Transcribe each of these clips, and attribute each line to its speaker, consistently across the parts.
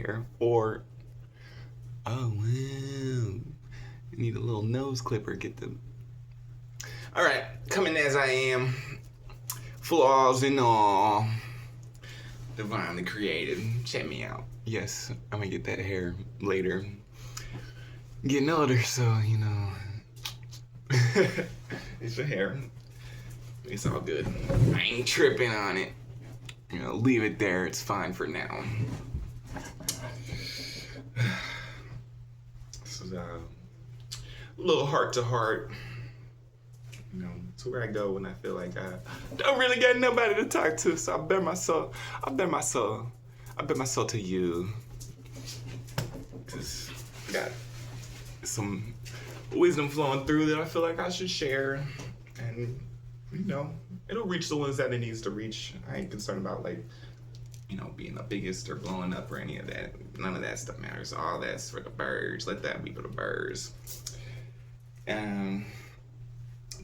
Speaker 1: hair. Or, oh, wow, you need a little nose clipper. Get them. All right, coming as I am, flaws and all, divinely created. Check me out. Yes, I'm gonna get that hair later. Getting older, so, you know, it's your hair. It's all good. I ain't tripping on it. You know, leave it there. It's fine for now. This is a little heart to heart. You know, it's where I go when I feel like I don't really got nobody to talk to. So I bet my soul to you. Cause I got some wisdom flowing through that I feel like I should share. And, you know, it'll reach the ones that it needs to reach. I ain't concerned about, like, you know, being the biggest or blowing up or any of that. None of that stuff matters. All that's for the birds. Let that be for the birds.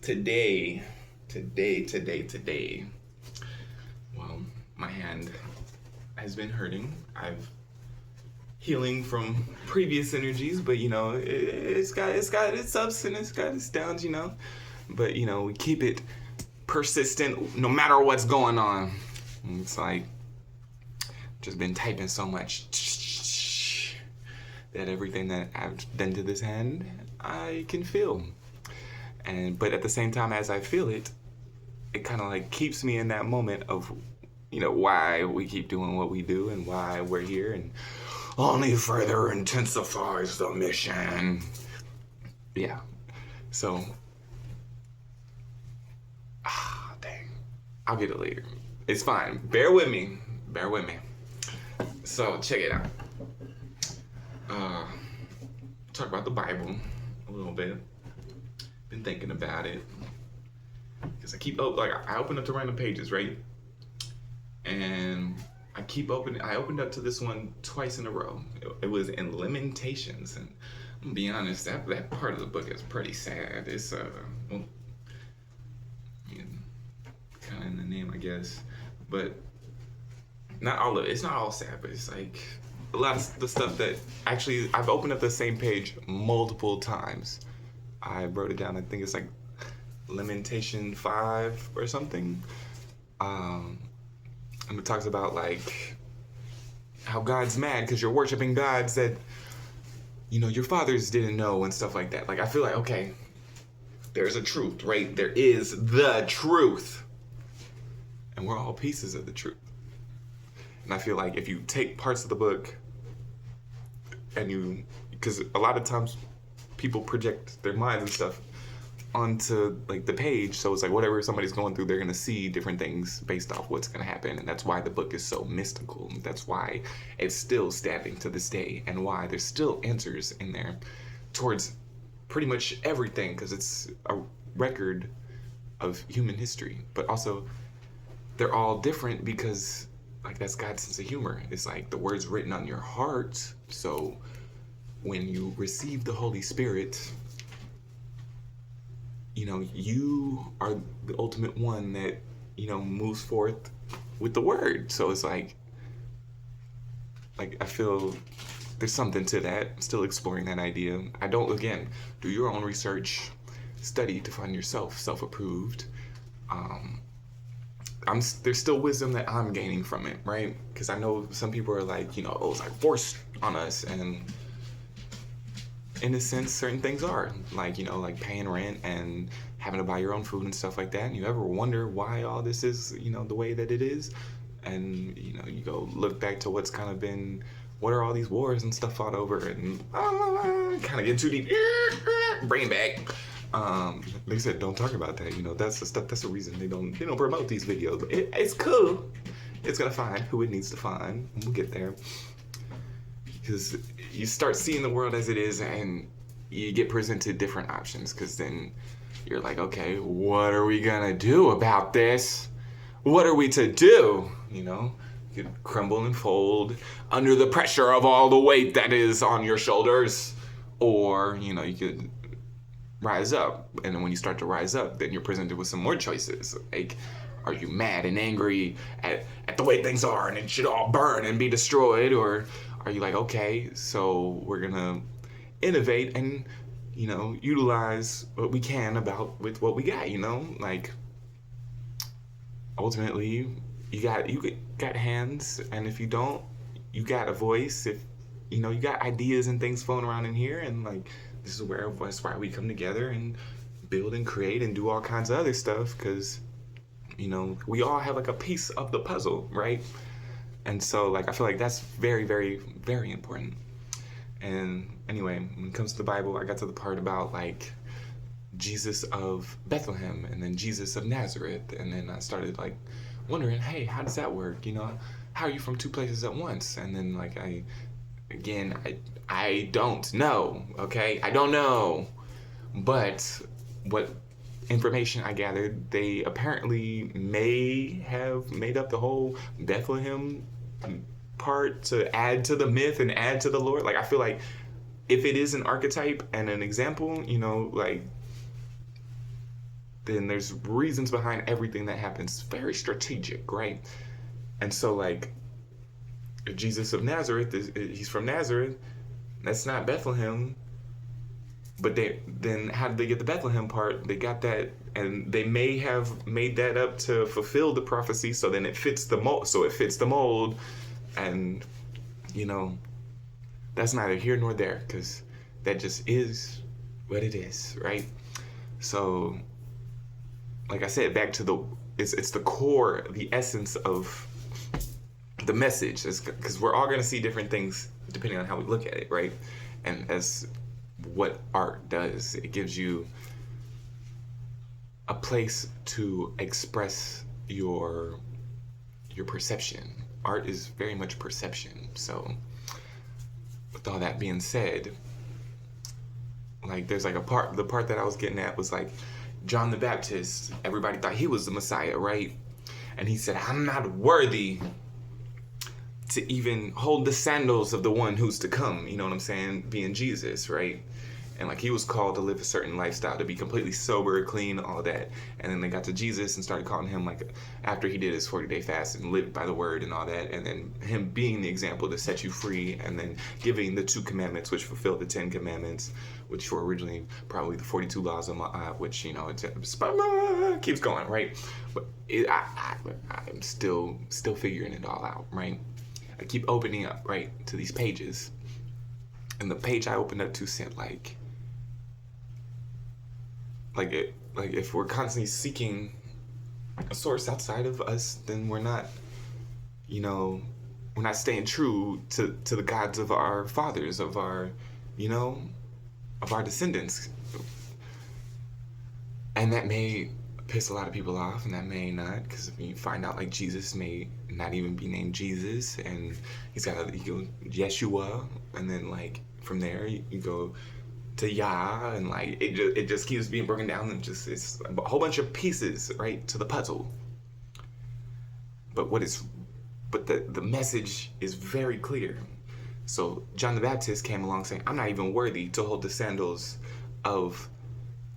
Speaker 1: Today. Well, my hand has been hurting. I've healing from previous energies, but you know, it's got its ups and it's got its downs, you know. But you know, we keep it persistent no matter what's going on. And it's like just been typing so much that everything that I've done to this hand, I can feel. But at the same time as I feel it, it kind of like keeps me in that moment of, you know, why we keep doing what we do and why we're here, and only further intensifies the mission. Yeah. So, dang. I'll get it later. It's fine. Bear with me. So, check it out. Talk about the Bible a little bit. Been thinking about it. Because I open up to random pages, right? And I opened up to this one twice in a row. It was in Lamentations, and I'm gonna be honest, that part of the book is pretty sad. It's well, kind of in the name, I guess, but not all of it. It's not all sad, but it's like a lot of the stuff that actually I've opened up the same page multiple times. I wrote it down. I think it's like Lamentation 5 or something. And it talks about like how God's mad because you're worshiping gods that, you know, your fathers didn't know and stuff like that. Like, I feel like, okay, there's a truth, right? There is the truth. And we're all pieces of the truth. And I feel like if you take parts of the book and because a lot of times people project their minds and stuff onto like the page, so it's like whatever somebody's going through, they're gonna see different things based off what's gonna happen, and that's why the book is so mystical. That's why it's still standing to this day, and why there's still answers in there towards pretty much everything, because it's a record of human history. But also, they're all different because like that's God's sense of humor. It's like the words written on your heart. So when you receive the Holy Spirit, you know, you are the ultimate one that, you know, moves forth with the word. So it's like I feel there's something to that. I'm still exploring that idea. Again, do your own research, study to find yourself self-approved. There's still wisdom that I'm gaining from it, right? Because I know some people are like, you know, it's like forced on us, and in a sense, certain things are like, you know, like paying rent and having to buy your own food and stuff like that. And you ever wonder why all this is, you know, the way that it is? And, you know, you go look back to what are all these wars and stuff fought over, and kind of get too deep, bring it back. Like I said, don't talk about that. You know, that's the stuff. That's the reason they don't promote these videos. But it's cool. It's gonna find who it needs to find. We'll get there. Because you start seeing the world as it is, and you get presented different options. Because then you're like, okay, what are we gonna do about this? What are we to do? You know, you could crumble and fold under the pressure of all the weight that is on your shoulders, or you know, you could rise up. And then when you start to rise up, then you're presented with some more choices. Like, are you mad and angry at the way things are and it should all burn and be destroyed? Or are you like, okay, so we're gonna innovate and, you know, utilize what we can about with what we got, you know? Like, ultimately, you got hands, and if you don't, you got a voice. If you know, you got ideas and things flowing around in here, and like, this is where that's why we come together and build and create and do all kinds of other stuff, because you know, we all have like a piece of the puzzle, right? And so, like, I feel like that's very, very, very important. And anyway, when it comes to the Bible, I got to the part about like Jesus of Bethlehem and then Jesus of Nazareth. And then I started like wondering, hey, how does that work? You know, how are you from two places at once? And then like I don't know, okay? I don't know. But what information I gathered, they apparently may have made up the whole Bethlehem part to add to the myth and add to the lore. Like, I feel like if it is an archetype and an example, you know, like, then there's reasons behind everything that happens. Very strategic, right? And so, like, Jesus of Nazareth, he's from Nazareth. That's not Bethlehem. But then how did they get the Bethlehem part? They got that, and they may have made that up to fulfill the prophecy. So then it fits the mold. So it fits the mold, and you know, that's neither here nor there, because that just is what it is, right? So, like I said, back to it's the core, the essence of the message, is because we're all going to see different things depending on how we look at it, right? And as what art does, it gives you a place to express your perception. Art is very much perception. So with all that being said, like, there's like the part that I was getting at was like John the Baptist. Everybody thought he was the Messiah, right? And he said, I'm not worthy to even hold the sandals of the one who's to come, you know what I'm saying, being Jesus, right? And like, he was called to live a certain lifestyle, to be completely sober, clean, all of that. And then they got to Jesus and started calling him, like, after he did his 40-day fast and lived by the word and all that, and then him being the example to set you free, and then giving the 2 commandments, which fulfilled the 10 commandments, which were originally probably the 42 laws of Ma'at, which, you know, it keeps going, right? But I'm still figuring it all out, right? I keep opening up, right, to these pages. And the page I opened up to said, like if we're constantly seeking a source outside of us, then we're not, you know, we're not staying true to the gods of our fathers, of our, you know, of our descendants. And that may piss a lot of people off, and that may not, because you find out like Jesus may not even be named Jesus, and you go Yeshua, and then like from there you go to Yah, and like it just keeps being broken down, and just it's a whole bunch of pieces, right, to the puzzle. But the message is very clear. So John the Baptist came along saying, I'm not even worthy to hold the sandals of,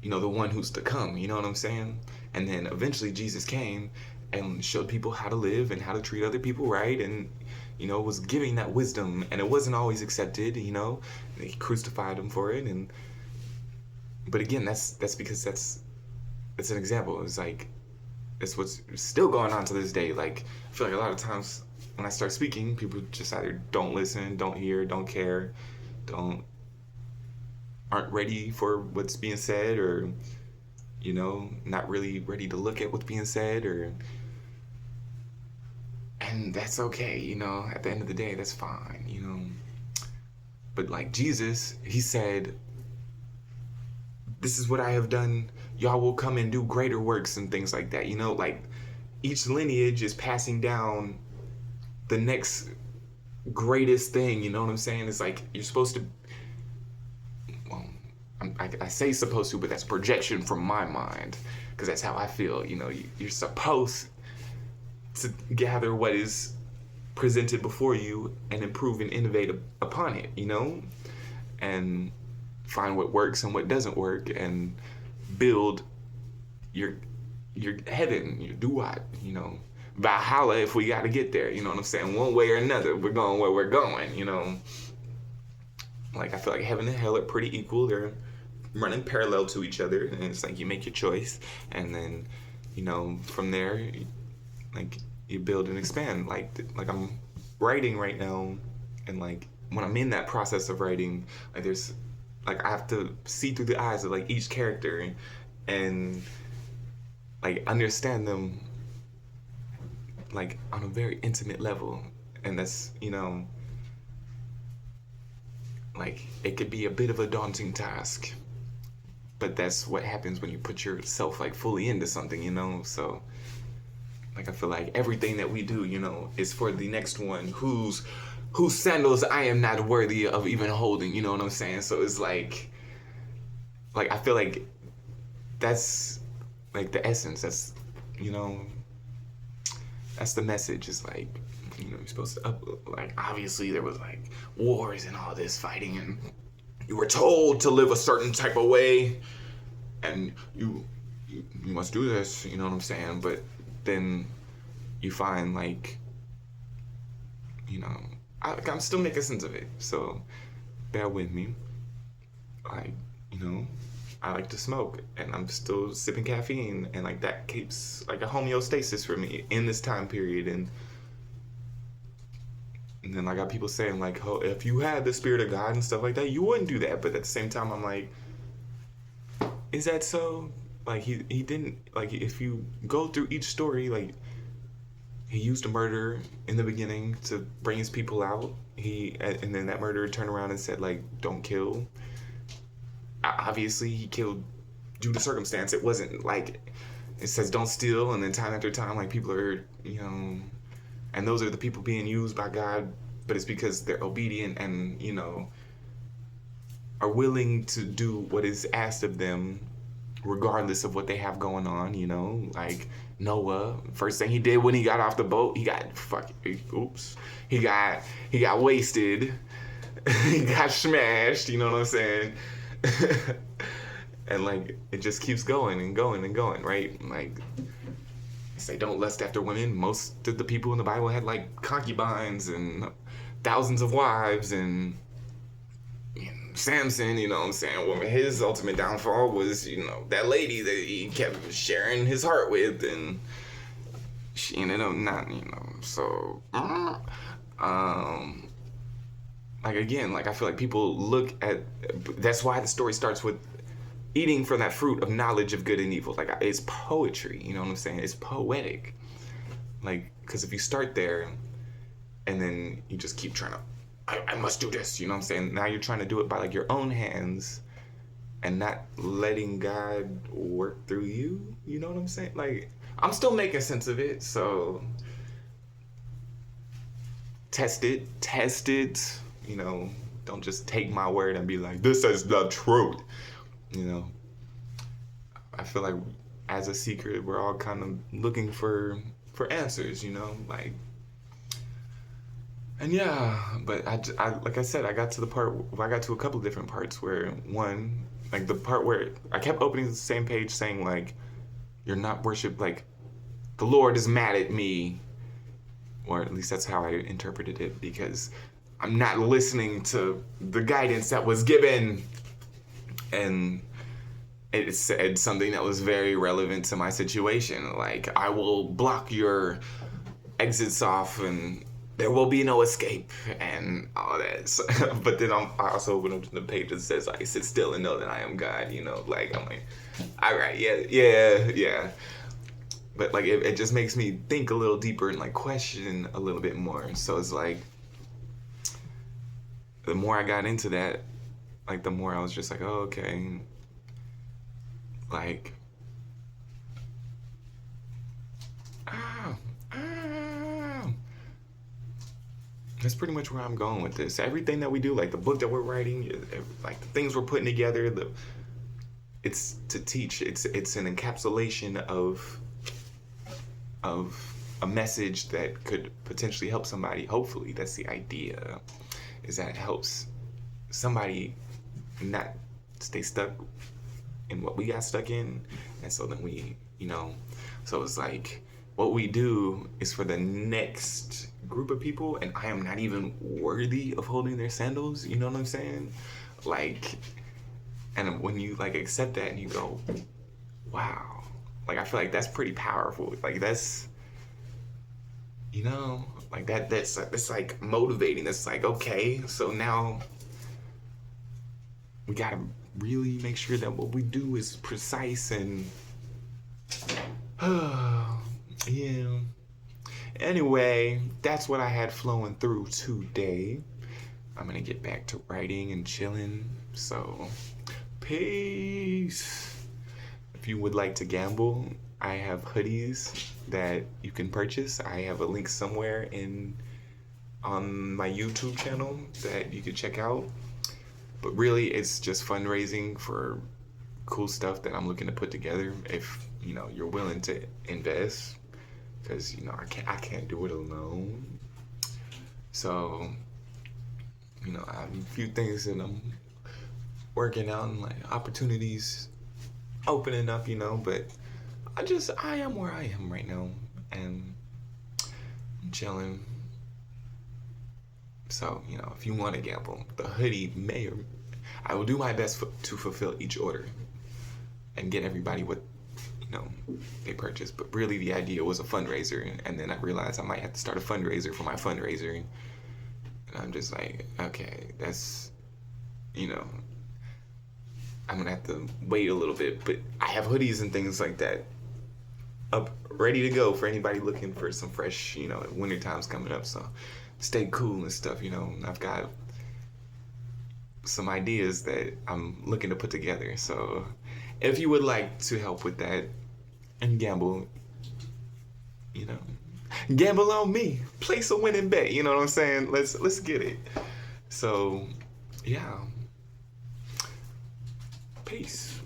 Speaker 1: you know, the one who's to come, you know what I'm saying? And then eventually Jesus came and showed people how to live and how to treat other people right, and, you know, was giving that wisdom, and it wasn't always accepted, you know. They crucified him for it, but again, that's because that's an example. It's like, it's what's still going on to this day. Like, I feel like a lot of times when I start speaking, people just either don't listen, don't hear, don't care, aren't ready for what's being said, or, you know, not really ready to look at what's being said, and that's okay, you know, at the end of the day, that's fine, you know. But like Jesus, he said, this is what I have done, y'all will come and do greater works and things like that, you know. Like, each lineage is passing down the next greatest thing, you know what I'm saying? It's like, you're supposed to, well, I say supposed to, but that's projection from my mind, because that's how I feel, you know. You're supposed to gather what is presented before you and improve and innovate upon it, you know, and find what works and what doesn't work, and build your heaven, your duat, you know, Valhalla if we got to get there. You know what I'm saying? One way or another, we're going where we're going. Like I feel like heaven and hell are pretty equal. They're running parallel to each other, and it's like you make your choice, and then from there, like you build and expand. Like I'm writing right now, and like when I'm in that process of writing, like there's like I have to see through the eyes of like each character and like understand them like on a very intimate level. And that's like it could be a bit of a daunting task, but that's what happens when you put yourself like fully into something. So like I feel like everything that we do is for the next one whose sandals I am not worthy of even holding. You know what I'm saying? So it's like I feel like that's like the essence. That's that's the message. It's like you're supposed to like obviously there was like wars and all this fighting, and you were told to live a certain type of way, and you must do this. You know what I'm saying? But then you find like I'm still making sense of it. So bear with me. Like I like to smoke, and I'm still sipping caffeine, and like that keeps like a homeostasis for me in this time period. And then I got people saying like, oh, if you had the spirit of God and stuff like that, you wouldn't do that. But at the same time, I'm like, is that so? Like he didn't, like if you go through each story, like he used a murder in the beginning to bring his people out. And then that murderer turned around and said like, don't kill. Obviously he killed due to circumstance. It wasn't like it says don't steal, and then time after time like people are and those are the people being used by God, but it's because they're obedient and are willing to do what is asked of them regardless of what they have going on. Like Noah, first thing he did when he got off the boat, he got wasted. He got smashed, you know what I'm saying? And like it just keeps going and going and going, right? Like say don't lust after women. Most of the people in the Bible had like concubines and thousands of wives, and Samson, you know what I'm saying? Well, his ultimate downfall was, that lady that he kept sharing his heart with, and she ended up not, so like again, like I feel like people look at, that's why the story starts with eating from that fruit of knowledge of good and evil. Like it's poetry, you know what I'm saying? It's poetic. Like, because if you start there and then you just keep trying to, I must do this, you know what I'm saying? Now you're trying to do it by like your own hands and not letting God work through you, you know what I'm saying? Like, I'm still making sense of it, so test it, don't just take my word and be like, this is the truth. I feel like as a seeker, we're all kind of looking for answers, like, and yeah, but I like I said, I got to a couple of different parts where one, like the part where I kept opening the same page saying like, you're not worship, like the Lord is mad at me, or at least that's how I interpreted it, because I'm not listening to the guidance that was given. And it said something that was very relevant to my situation. Like, I will block your exits off and there will be no escape and all that. So, but then I also went up to the page that says, like, sit still and know that I am God, like, I'm like, all right, yeah. But like, it just makes me think a little deeper and like question a little bit more. So it's like, the more I got into that, like the more I was just like, oh, okay. Like, that's pretty much where I'm going with this. Everything that we do, like the book that we're writing, like the things we're putting together, it's to teach. It's an encapsulation of a message that could potentially help somebody. Hopefully, that's the idea, is that it helps somebody not stay stuck in what we got stuck in. And so then we, so it's like, what we do is for the next group of people, and I am not even worthy of holding their sandals. You know what I'm saying? Like, and when you like accept that and you go, wow, like I feel like that's pretty powerful. Like that's, you know, like that's like motivating. That's like, okay, so now we gotta really make sure that what we do is precise and yeah. Anyway, that's what I had flowing through today. I'm gonna get back to writing and chilling. So, peace. If you would like to gamble, I have hoodies that you can purchase. I have a link somewhere in on my YouTube channel that you could check out. But really, it's just fundraising for cool stuff that I'm looking to put together. If you know you're willing to invest, because you know I can't do it alone. So you know I have a few things that I'm working out and like opportunities opening up. You know, but I am where I am right now, and I'm chilling. So, you know, if you want to gamble, the hoodie may or I will do my best to fulfill each order and get everybody what, you know, they purchase. But really, the idea was a fundraiser. And then I realized I might have to start a fundraiser for my fundraiser. And I'm just like, okay, that's, you know, I'm going to have to wait a little bit. But I have hoodies and things like that up ready to go for anybody looking for some fresh, you know, winter time's coming up. So stay cool and stuff, you know. I've got some ideas that I'm looking to put together. So if you would like to help with that and gamble, you know, gamble on me. Place a winning bet, you know what I'm saying? Let's get it. So yeah. Peace.